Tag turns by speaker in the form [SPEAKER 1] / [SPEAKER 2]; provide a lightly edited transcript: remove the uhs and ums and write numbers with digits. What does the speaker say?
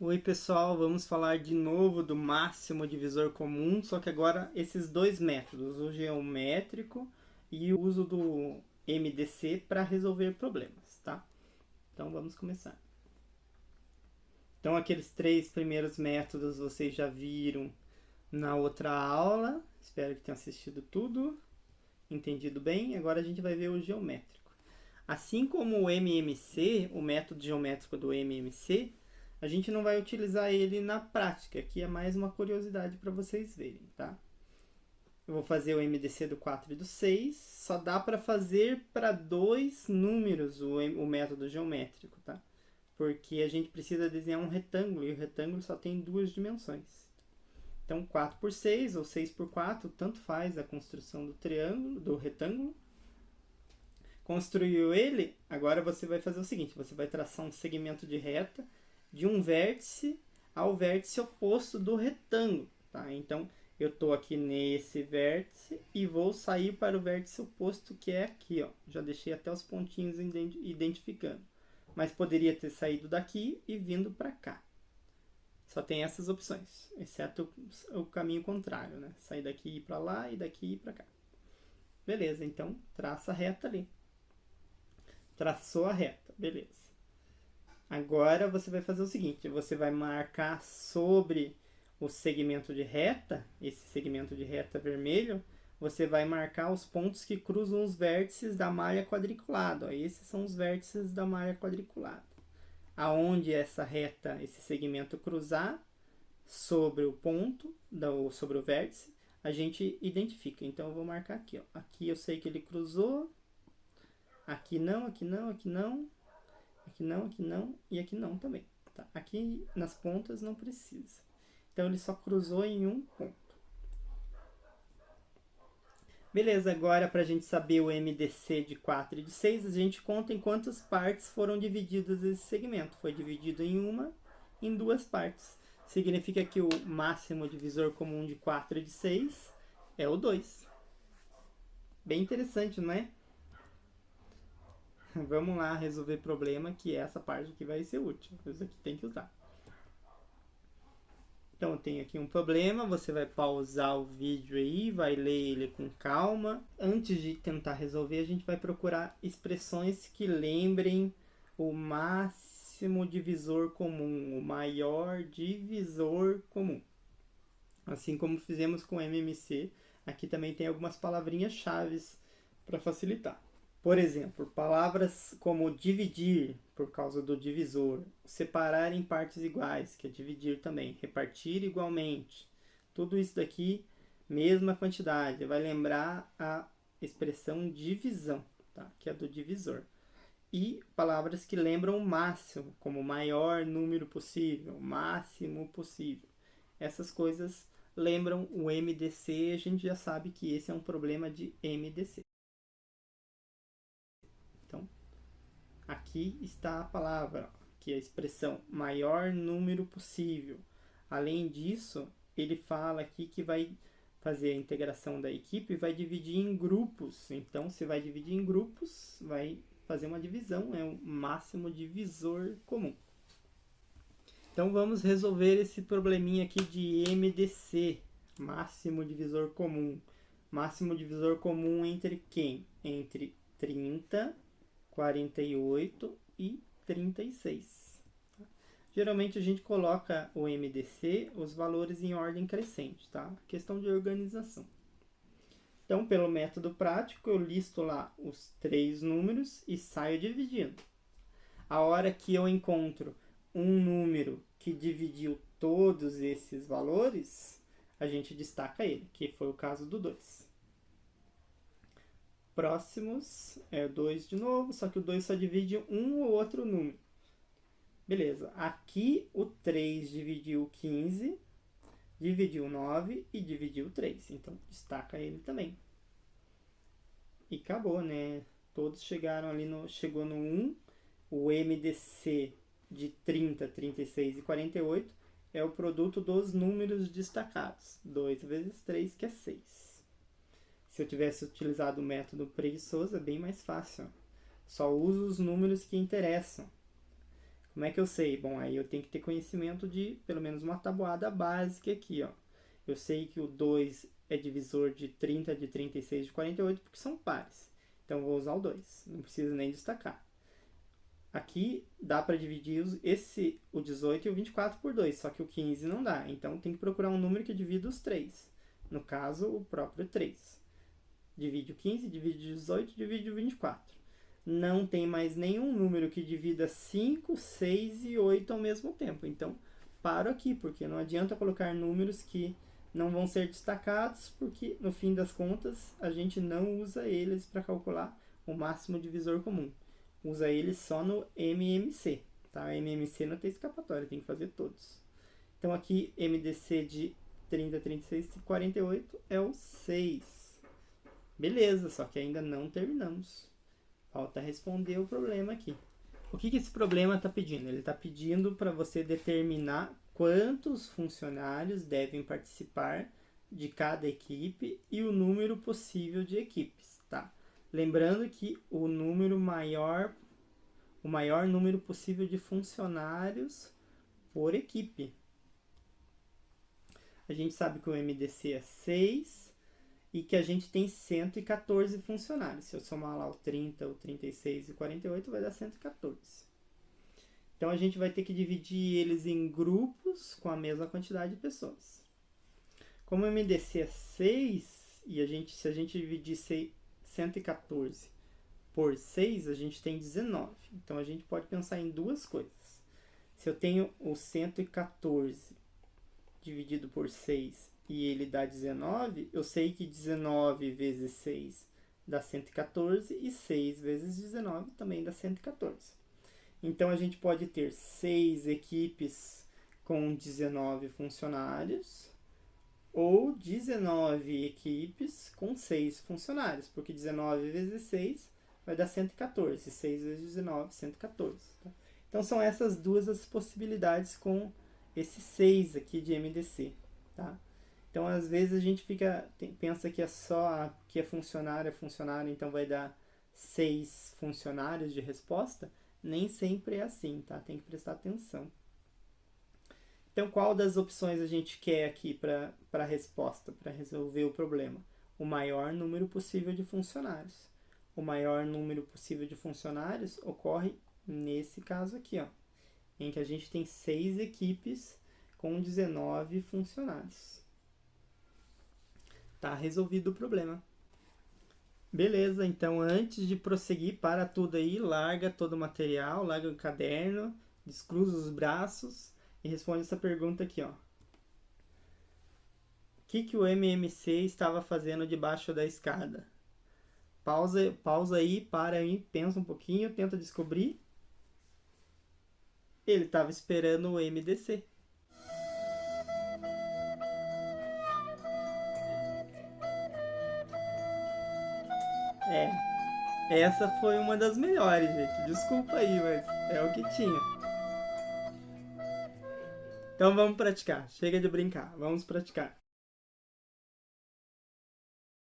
[SPEAKER 1] Oi pessoal, vamos falar de novo do máximo divisor comum, só que agora esses dois métodos, o geométrico e o uso do MDC para resolver problemas, tá? Então vamos começar. Então aqueles três primeiros métodos vocês já viram na outra aula, espero que tenham assistido tudo, entendido bem. Agora a gente vai ver o geométrico. Assim como o MMC, o método geométrico do MMC, a gente não vai utilizar ele na prática. Aqui é mais uma curiosidade para vocês verem, tá? Eu vou fazer o MDC do 4 e do 6. Só dá para fazer para dois números o método geométrico, tá? Porque a gente precisa desenhar um retângulo e o retângulo só tem duas dimensões. Então 4 por 6 ou 6 por 4, tanto faz a construção do triângulo, do retângulo. Construiu ele, agora você vai fazer o seguinte, você vai traçar um segmento de reta de um vértice ao vértice oposto do retângulo, tá? Então, eu estou aqui nesse vértice e vou sair para o vértice oposto, que é aqui, ó. Já deixei até os pontinhos identificando. Mas poderia ter saído daqui e vindo para cá. Só tem essas opções, exceto o caminho contrário, né? Sair daqui e ir para lá e daqui e ir para cá. Beleza, então traça a reta ali. Traçou a reta, beleza. Agora você vai fazer o seguinte, você vai marcar sobre o segmento de reta, esse segmento de reta vermelho, você vai marcar os pontos que cruzam os vértices da malha quadriculada. Esses são os vértices da malha quadriculada. Aonde essa reta, esse segmento cruzar sobre o ponto, sobre o vértice, a gente identifica. Então eu vou marcar aqui, ó. Aqui eu sei que ele cruzou. Aqui não, aqui não, aqui não. Aqui não, aqui não e aqui não também. Tá? Aqui nas pontas não precisa. Então ele só cruzou em um ponto. Beleza, agora para a gente saber o MDC de 4 e de 6, a gente conta em quantas partes foram divididas esse segmento. Foi dividido em duas partes. Significa que o máximo divisor comum de 4 e de 6 é o 2. Bem interessante, não é? Vamos lá resolver problema, que essa parte aqui vai ser útil. Isso aqui tem que usar. Então, eu tenho aqui um problema, você vai pausar o vídeo aí, vai ler ele com calma. Antes de tentar resolver, a gente vai procurar expressões que lembrem o máximo divisor comum, o maior divisor comum. Assim como fizemos com o MMC, aqui também tem algumas palavrinhas-chave para facilitar. Por exemplo, palavras como dividir, por causa do divisor, separar em partes iguais, que é dividir também, repartir igualmente. Tudo isso daqui, mesma quantidade, vai lembrar a expressão divisão, tá? Que é do divisor. E palavras que lembram o máximo, como o maior número possível, máximo possível. Essas coisas lembram o MDC, a gente já sabe que esse é um problema de MDC. Então, aqui está a palavra, que é a expressão maior número possível. Além disso, ele fala aqui que vai fazer a integração da equipe e vai dividir em grupos. Então, se vai dividir em grupos, vai fazer uma divisão, é o máximo divisor comum. Então, vamos resolver esse probleminha aqui de MDC, máximo divisor comum. Máximo divisor comum entre quem? Entre 30, 48 e 36. Geralmente a gente coloca o MDC, os valores em ordem crescente, tá? Questão de organização. Então, pelo método prático, eu listo lá os três números e saio dividindo. A hora que eu encontro um número que dividiu todos esses valores, a gente destaca ele, que foi o caso do 2. Próximos é 2 de novo, só que o 2 só divide um ou outro número. Beleza, aqui o 3 dividiu 15, dividiu 9 e dividiu 3. Então, destaca ele também. E acabou, né? Todos chegaram ali chegou no 1. O MDC de 30, 36 e 48 é o produto dos números destacados. 2 vezes 3, que é 6. Se eu tivesse utilizado o método preguiçoso, é bem mais fácil. Só uso os números que interessam. Como é que eu sei? Bom, aí eu tenho que ter conhecimento de pelo menos uma tabuada básica aqui, ó. Eu sei que o 2 é divisor de 30, de 36, de 48, porque são pares. Então eu vou usar o 2, não preciso nem destacar. Aqui dá para dividir o 18 e o 24 por 2, só que o 15 não dá. Então tem que procurar um número que divida os 3. No caso, o próprio 3. Divide o 15, divide o 18, divide o 24. Não tem mais nenhum número que divida 5, 6 e 8 ao mesmo tempo. Então, paro aqui, porque não adianta colocar números que não vão ser destacados, porque no fim das contas a gente não usa eles para calcular o máximo divisor comum. Usa eles só no MMC. Tá? MMC não tem escapatória, tem que fazer todos. Então aqui, MDC de 30, 36 e 48 é o 6. Beleza, só que ainda não terminamos. Falta responder o problema aqui. O que esse problema está pedindo? Ele está pedindo para você determinar quantos funcionários devem participar de cada equipe e o número possível de equipes, tá? Lembrando que o maior número possível de funcionários por equipe. A gente sabe que o MDC é 6 e que a gente tem 114 funcionários. Se eu somar lá o 30, o 36 e o 48, vai dar 114. Então a gente vai ter que dividir eles em grupos com a mesma quantidade de pessoas. Como o MDC é 6, e se a gente dividir 114 por 6, a gente tem 19. Então a gente pode pensar em duas coisas. Se eu tenho o 114 dividido por 6 e ele dá 19, eu sei que 19 vezes 6 dá 114 e 6 vezes 19 também dá 114. Então a gente pode ter 6 equipes com 19 funcionários ou 19 equipes com 6 funcionários, porque 19 vezes 6 vai dar 114, 6 vezes 19, 114. Tá? Então são essas duas as possibilidades com esse 6 aqui de MDC. Tá? Então às vezes a gente pensa que é só que é funcionário, então vai dar 6 funcionários de resposta. Nem sempre é assim, tá? Tem que prestar atenção. Então, qual das opções a gente quer aqui para a resposta, para resolver o problema? O maior número possível de funcionários. O maior número possível de funcionários ocorre nesse caso aqui, ó, em que a gente tem 6 equipes com 19 funcionários. Tá resolvido o problema. Beleza, então antes de prosseguir, para tudo aí, larga todo o material, larga o caderno, descruza os braços e responde essa pergunta aqui, ó. O que o MMC estava fazendo debaixo da escada? Pausa aí, para aí, pensa um pouquinho, tenta descobrir. Ele estava esperando o MDC. Essa foi uma das melhores, gente. Desculpa aí, mas é o que tinha. Então vamos praticar. Chega de brincar, vamos praticar.